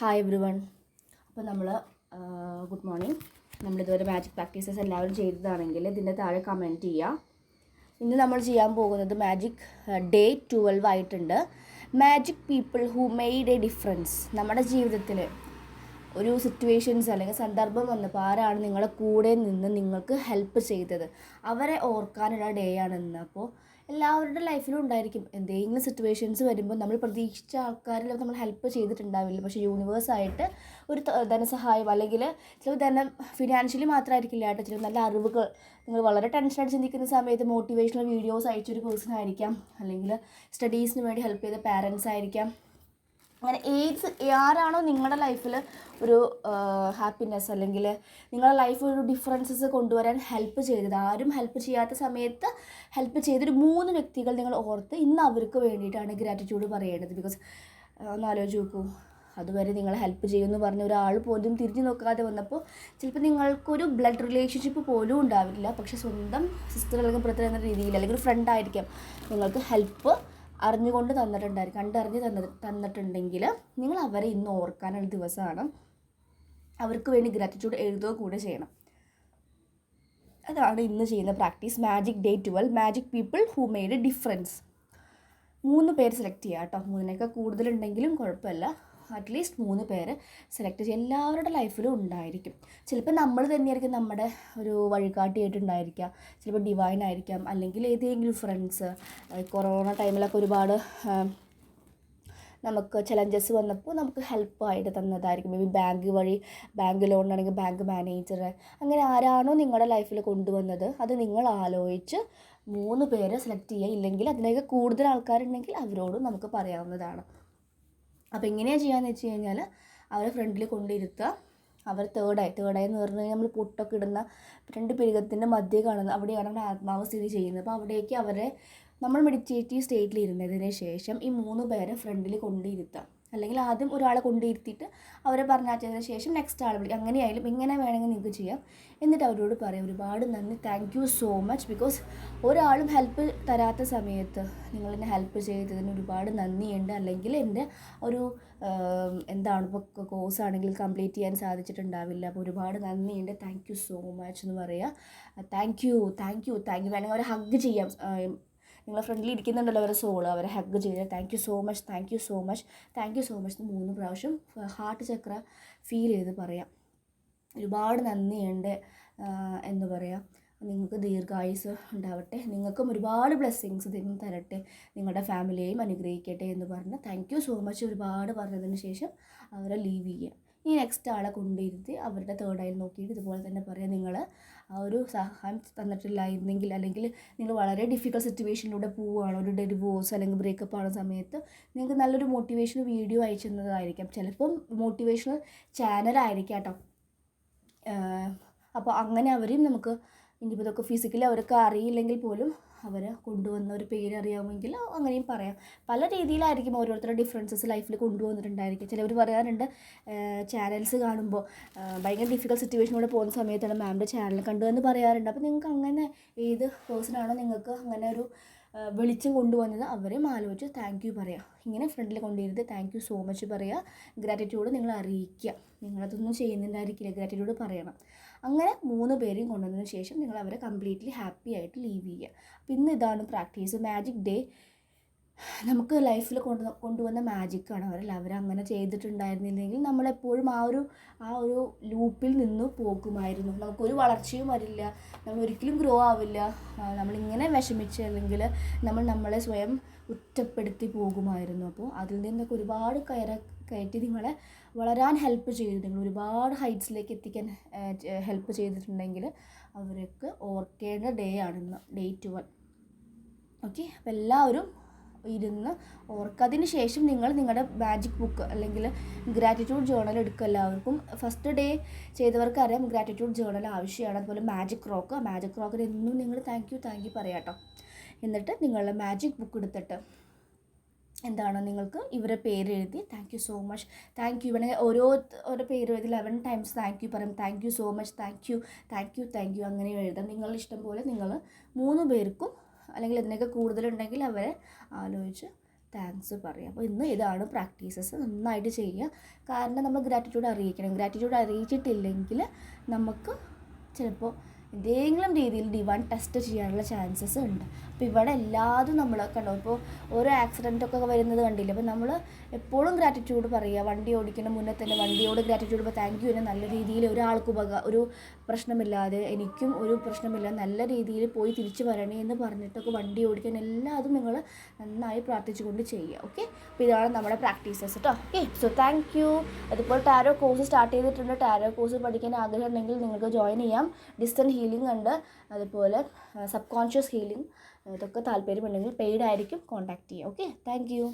Hi every one. അപ്പോൾ നമ്മൾ good morning. നമ്മളിതുവരെ magic practices എല്ലാവരും ചെയ്തതാണെങ്കിൽ ഇതിൻ്റെ താഴെ കമൻറ്റ് ചെയ്യുക. ഇന്ന് നമ്മൾ ചെയ്യാൻ പോകുന്നത് മാജിക് ഡേ 12 ആയിട്ടുണ്ട്. Magic people who made A difference. നമ്മുടെ ജീവിതത്തിൽ ഒരു സിറ്റുവേഷൻസ് അല്ലെങ്കിൽ സന്ദർഭം വന്നപ്പോൾ ആരാണ് നിങ്ങളുടെ കൂടെ നിന്ന് നിങ്ങൾക്ക് ഹെൽപ്പ് ചെയ്തത്, അവരെ ഓർക്കാനുള്ള ഡേ ആണ് ഇന്ന്. അപ്പോൾ എല്ലാവരുടെ ലൈഫിലും ഉണ്ടായിരിക്കും എന്തെങ്കിലും സിറ്റുവേഷൻസ് വരുമ്പോൾ നമ്മൾ പ്രതീക്ഷിച്ച ആൾക്കാരിൽ നമ്മൾ ഹെൽപ്പ് ചെയ്തിട്ടുണ്ടാവില്ല. പക്ഷേ യൂണിവേഴ്സായിട്ട് ഒരു ധനസഹായം അല്ലെങ്കിൽ ചില ധനം ഫിനാൻഷ്യലി മാത്രമായിരിക്കില്ല കേട്ടോ, ചില നല്ല അറിവുകൾ, നിങ്ങൾ വളരെ ടെൻഷനായിട്ട് ചിന്തിക്കുന്ന സമയത്ത് മോട്ടിവേഷണൽ വീഡിയോസ് അയച്ചൊരു പേഴ്സൺ ആയിരിക്കാം, അല്ലെങ്കിൽ സ്റ്റഡീസിന് വേണ്ടി ഹെൽപ്പ് ചെയ്ത പാരൻസ് ആയിരിക്കാം. അങ്ങനെ ആരാണോ നിങ്ങളുടെ ലൈഫിൽ ഒരു ഹാപ്പിനെസ് അല്ലെങ്കിൽ നിങ്ങളുടെ ലൈഫിൽ ഒരു ഡിഫറൻസസ് കൊണ്ടുവരാൻ ഹെൽപ്പ് ചെയ്തത്, ആരും ഹെൽപ്പ് ചെയ്യാത്ത സമയത്ത് ഹെൽപ്പ് ചെയ്തൊരു 3 വ്യക്തികൾ നിങ്ങൾ ഓർത്ത് ഇന്ന് അവർക്ക് വേണ്ടിയിട്ടാണ് ഗ്രാറ്റിറ്റ്യൂഡ് പറയേണ്ടത്. ബിക്കോസ് ഒന്ന് ആലോചിച്ച് നോക്കൂ, അതുവരെ നിങ്ങളെ ഹെൽപ്പ് ചെയ്യുമെന്ന് പറഞ്ഞ ഒരാൾ പോലും തിരിഞ്ഞു നോക്കാതെ വന്നപ്പോൾ ചിലപ്പോൾ നിങ്ങൾക്കൊരു ബ്ലഡ് റിലേഷൻഷിപ്പ് പോലും ഉണ്ടാവില്ല, പക്ഷേ സ്വന്തം സിസ്റ്റർ അല്ലെങ്കിൽ ബ്രദർ എന്ന രീതിയിൽ അല്ലെങ്കിൽ ഒരു ഫ്രണ്ട് ആയിരിക്കാം നിങ്ങൾക്ക് ഹെൽപ്പ് അറിഞ്ഞുകൊണ്ട് തന്നിട്ടുണ്ടായിരിക്കും, കണ്ടറിഞ്ഞ് തന്നിട്ടുണ്ടെങ്കിൽ നിങ്ങൾ അവരെ ഇന്ന് ഓർക്കാനുള്ള ദിവസമാണ്. അവർക്ക് വേണ്ടി ഗ്രാറ്റിറ്റ്യൂഡ് എഴുതുക കൂടെ ചെയ്യണം. അതാണ് ഇന്ന് ചെയ്യുന്ന practice. Magic day 12, magic people who made A difference. 3 പേര് സെലക്ട് ചെയ്യുക കേട്ടോ. 3 കൂടുതലുണ്ടെങ്കിലും കുഴപ്പമില്ല, അറ്റ്ലീസ്റ്റ് 3 പേര് സെലക്ട് ചെയ്യുക. എല്ലാവരുടെ ലൈഫിലും ഉണ്ടായിരിക്കും. ചിലപ്പോൾ നമ്മൾ തന്നെയായിരിക്കും നമ്മുടെ ഒരു വഴികാട്ടിയായിട്ടുണ്ടായിരിക്കുക, ചിലപ്പോൾ ഡിവൈൻ ആയിരിക്കാം, അല്ലെങ്കിൽ ഏതെങ്കിലും ഫ്രണ്ട്സ്. കൊറോണ ടൈമിലൊക്കെ ഒരുപാട് നമുക്ക് ചലഞ്ചസ് വന്നപ്പോൾ നമുക്ക് ഹെൽപ്പായിട്ട് തന്നതായിരിക്കും. മേ ബി ബാങ്ക് ലോണാണെങ്കിൽ ബാങ്ക് മാനേജർ, അങ്ങനെ ആരാണോ നിങ്ങളുടെ ലൈഫിൽ കൊണ്ടുവന്നത് അത് നിങ്ങൾ ആലോചിച്ച് 3 പേരെ സെലക്ട് ചെയ്യുക. ഇല്ലെങ്കിൽ അതിലേക്ക് കൂടുതൽ ആൾക്കാരുണ്ടെങ്കിൽ അവരോടും നമുക്ക് പറയാവുന്നതാണ്. അപ്പോൾ എങ്ങനെയാണ് ചെയ്യാമെന്ന് വെച്ച് കഴിഞ്ഞാൽ അവരെ ഫ്രണ്ടിൽ കൊണ്ടിരുത്തുക. അവർ തേർഡായി എന്ന് പറഞ്ഞു കഴിഞ്ഞാൽ നമ്മൾ പൊട്ടൊക്കെ ഇടുന്ന 2 പിരികത്തിൻ്റെ മധ്യ കാണുന്ന അവിടെയാണ് നമ്മുടെ ആത്മാവ് സ്ഥിതി ചെയ്യുന്നത്. അപ്പോൾ അവിടേക്ക് അവരെ നമ്മൾ മെഡിറ്റേറ്റീവ് സ്റ്റേറ്റിൽ ഇരുന്നതിന് ശേഷം ഈ 3 പേരെ ഫ്രണ്ടിൽ കൊണ്ടിരുത്തുക. അല്ലെങ്കിൽ ആദ്യം ഒരാളെ കൊണ്ടിരുത്തിയിട്ട് അവരെ പറഞ്ഞാച്ചതിന് ശേഷം നെക്സ്റ്റ് ആളെ വിളിക്കുക. അങ്ങനെയായാലും ഇങ്ങനെ വേണമെങ്കിൽ നിങ്ങൾക്ക് ചെയ്യാം. എന്നിട്ട് അവരോട് പറയാം, ഒരുപാട് നന്ദി, thank you so much. Because ഒരാളും ഹെൽപ്പ് തരാത്ത സമയത്ത് നിങ്ങളെന്നെ ഹെൽപ്പ് ചെയ്തതിന് ഒരുപാട് നന്ദിയുണ്ട്. അല്ലെങ്കിൽ എൻ്റെ ഒരു എന്താണ് ഇപ്പോൾ കോഴ്സാണെങ്കിൽ കംപ്ലീറ്റ് ചെയ്യാൻ സാധിച്ചിട്ടുണ്ടാവില്ല, അപ്പോൾ ഒരുപാട് നന്ദിയുണ്ട്, താങ്ക് യു സോ മച്ച് എന്ന് പറയുക. താങ്ക് യു വേണമെങ്കിൽ അവരെ ഹഗ് ചെയ്യാം. നിങ്ങളെ ഫ്രണ്ടിൽ ഇരിക്കുന്നുണ്ടല്ലോ അവരെ സോള്, അവരെ ഹഗ് ചെയ്ത് താങ്ക് യു സോ മച്ച് 3 പ്രാവശ്യം ഹാർട്ട് ചക്ര ഫീൽ ചെയ്ത് പറയാം. ഒരുപാട് നന്ദിയുണ്ട് എന്ന് പറയാം. നിങ്ങൾക്ക് ദീർഘായുസ് ഉണ്ടാവട്ടെ, നിങ്ങൾക്കും ഒരുപാട് ബ്ലെസ്സിങ്സ് ദൈവം തരട്ടെ, നിങ്ങളുടെ ഫാമിലിയെയും അനുഗ്രഹിക്കട്ടെ എന്ന് പറഞ്ഞ് താങ്ക് യു സോ മച്ച് ഒരുപാട് പറഞ്ഞതിന് ശേഷം അവരെ ലീവ് ചെയ്യുക. ഈ നെക്സ്റ്റ് ആളെ കൊണ്ടിരുത്തി അവരുടെ തേർഡായി നോക്കിയിട്ട് ഇതുപോലെ തന്നെ പറയാം, നിങ്ങൾ ആ ഒരു സഹായം തന്നിട്ടില്ലായിരുന്നെങ്കിൽ, അല്ലെങ്കിൽ നിങ്ങൾ വളരെ ഡിഫിക്കൽട്ട് സിറ്റുവേഷനിലൂടെ പോവുകയാണ്, ഒരു ഡിവോഴ്സ് അല്ലെങ്കിൽ ബ്രേക്കപ്പ് ആവുന്ന സമയത്ത് നിങ്ങൾക്ക് നല്ലൊരു മോട്ടിവേഷണൽ വീഡിയോ അയച്ചു തന്നതായിരിക്കാം, ചിലപ്പം മോട്ടിവേഷണൽ ചാനലായിരിക്കാം കേട്ടോ. അപ്പോൾ അങ്ങനെ അവരെയും നമുക്ക് ഇനിയിപ്പോൾ ഇതൊക്കെ ഫിസിക്കലി അവർക്ക് അറിയില്ലെങ്കിൽ പോലും അവരെ കൊണ്ടുവന്ന ഒരു പേര് അറിയാമെങ്കിൽ അങ്ങനെയും പറയാം. പല രീതിയിലായിരിക്കും ഓരോരുത്തരുടെ ഡിഫറൻസസ് ലൈഫിൽ കൊണ്ടുവന്നിട്ടുണ്ടായിരിക്കും. ചിലവർ പറയാറുണ്ട് ചാനൽസ് കാണുമ്പോൾ ഭയങ്കര ഡിഫിക്കൽട്ട് സിറ്റുവേഷനിലൂടെ പോകുന്ന സമയത്താണ് മാമിൻ്റെ ചാനൽ കണ്ടുവെന്ന് പറയാറുണ്ട്. അപ്പോൾ നിങ്ങൾക്ക് അങ്ങനെ ഏത് പേഴ്സണാണോ നിങ്ങൾക്ക് അങ്ങനെ ഒരു വെളിച്ചം കൊണ്ടുവന്നത് അവരെയും ആലോചിച്ച് താങ്ക് യു പറയുക. ഇങ്ങനെ ഫ്രണ്ടിൽ കൊണ്ടിരുന്ന് താങ്ക് യു സോ മച്ച് പറയുക. ഗ്രാറ്റിറ്റ്യൂഡ് നിങ്ങൾ അറിയിക്കുക. നിങ്ങളതൊന്നും ചെയ്യുന്നുണ്ടായിരിക്കില്ല, ഗ്രാറ്റിറ്റ്യൂഡ് പറയണം. അങ്ങനെ 3 പേരെയും കൊണ്ടുവന്നതിന് ശേഷം നിങ്ങൾ അവരെ കംപ്ലീറ്റ്ലി ഹാപ്പി ആയിട്ട് ലീവ് ചെയ്യുക. അപ്പോൾ ഇന്ന് ഇതാണ് പ്രാക്ടീസ്. മാജിക് ഡേ നമുക്ക് ലൈഫിൽ കൊണ്ടുവന്ന മാജിക്കാണ് അവർ അങ്ങനെ ചെയ്തിട്ടുണ്ടായിരുന്നില്ലെങ്കിൽ നമ്മളെപ്പോഴും ആ ഒരു ലൂപ്പിൽ നിന്ന് പോകുമായിരുന്നു. നമുക്കൊരു വളർച്ചയും വരില്ല, നമ്മൾ ഒരിക്കലും ഗ്രോ ആവില്ല. നമ്മളിങ്ങനെ വിഷമിച്ച് അല്ലെങ്കിൽ നമ്മളെ സ്വയം കുറ്റപ്പെടുത്തി പോകുമായിരുന്നു. അപ്പോൾ അതിൽ നിന്നൊക്കെ ഒരുപാട് കയറ്റി നിങ്ങളെ വളരാൻ ഹെൽപ്പ് ചെയ്തു, നിങ്ങൾ ഒരുപാട് ഹൈറ്റ്സിലേക്ക് എത്തിക്കാൻ ഹെൽപ്പ് ചെയ്തിട്ടുണ്ടെങ്കിൽ അവർക്ക് ഓർക്കേണ്ട ഡേ ആണിന്ന്, ഡേ 12. ഓക്കെ, അപ്പോൾ എല്ലാവരും ഇരുന്ന് ഓർക്കുക. അതിന് ശേഷം നിങ്ങൾ നിങ്ങളുടെ മാജിക് ബുക്ക് അല്ലെങ്കിൽ ഗ്രാറ്റിറ്റ്യൂഡ് ജേർണൽ എടുക്കുക. എല്ലാവർക്കും ഫസ്റ്റ് ഡേ ചെയ്തവർക്ക് അറിയാം ഗ്രാറ്റിറ്റ്യൂഡ് ജേർണൽ ആവശ്യമാണ്. അതുപോലെ മാജിക് റോക്കിന് എന്നും നിങ്ങൾ താങ്ക് യു പറയാം കേട്ടോ. എന്നിട്ട് നിങ്ങളുടെ മാജിക് ബുക്ക് എടുത്തിട്ട് എന്താണ് നിങ്ങൾക്ക് ഇവരെ പേര് എഴുതി thank you so much, thank you വേണമെങ്കിൽ ഓരോ പേര് എഴുതി 11 ടൈംസ് താങ്ക് യു പറയും. Thank you so much, thank you അങ്ങനെ എഴുതാം. നിങ്ങളുടെ ഇഷ്ടം പോലെ നിങ്ങൾ 3 പേർക്കും അല്ലെങ്കിൽ ഇതിനൊക്കെ കൂടുതലുണ്ടെങ്കിൽ അവരെ ആലോചിച്ച് താങ്ക്സ് പറയുക. അപ്പോൾ ഇന്ന് ഇതാണ് പ്രാക്ടീസസ്, നന്നായിട്ട് ചെയ്യുക. കാരണം നമ്മൾ ഗ്രാറ്റിറ്റ്യൂഡ് അറിയിക്കണം. ഗ്രാറ്റിറ്റ്യൂഡ് അറിയിച്ചിട്ടില്ലെങ്കിൽ നമുക്ക് ചിലപ്പോൾ എന്തെങ്കിലും രീതിയിൽ ഡിവൈൻ ടെസ്റ്റ് ചെയ്യാനുള്ള ചാൻസസ് ഉണ്ട്. അപ്പോൾ ഇവിടെ എല്ലാതും നമ്മൾ കണ്ടോ, ഇപ്പോൾ ഓരോ ആക്സിഡൻറ്റൊക്കെ വരുന്നത് കണ്ടില്ല. അപ്പോൾ നമ്മൾ എപ്പോഴും ഗ്രാറ്റിറ്റ്യൂഡ് പറയുക. വണ്ടി ഓടിക്കുന്ന മുന്നേ തന്നെ വണ്ടിയോട് ഗ്രാറ്റിറ്റ്യൂഡ്, ഇപ്പോൾ താങ്ക് യു എന്നെ നല്ല രീതിയിൽ ഒരാൾക്ക് ഒരു പ്രശ്നമില്ലാതെ, എനിക്കും ഒരു പ്രശ്നമില്ലാതെ നല്ല രീതിയിൽ പോയി തിരിച്ചു വരണേ എന്ന് പറഞ്ഞിട്ടൊക്കെ വണ്ടി ഓടിക്കാൻ എല്ലാതും നിങ്ങൾ നന്നായി പ്രാർത്ഥിച്ചുകൊണ്ട് ചെയ്യുക. ഓക്കെ, അപ്പോൾ ഇതാണ് നമ്മുടെ പ്രാക്ടീസസ് കേട്ടോ. Okay, so thank you. അതുപോലെ ടാരോ കോഴ്സ് സ്റ്റാർട്ട് ചെയ്തിട്ടുണ്ട്. ടാരോ കോഴ്സ് പഠിക്കാൻ ആഗ്രഹം ഉണ്ടെങ്കിൽ നിങ്ങൾക്ക് ജോയിൻ ചെയ്യാം. ഡിസ്റ്റൻറ്റ് ഹീലിംഗ് ഉണ്ട്, അതുപോലെ സബ് കോൺഷ്യസ് ഹീലിംഗ്, ഇതൊക്കെ താല്പര്യമുണ്ടെങ്കിൽ പെയ്ഡ് ആയിരിക്കും, കോൺടാക്ട് ചെയ്യുക. Okay, thank you.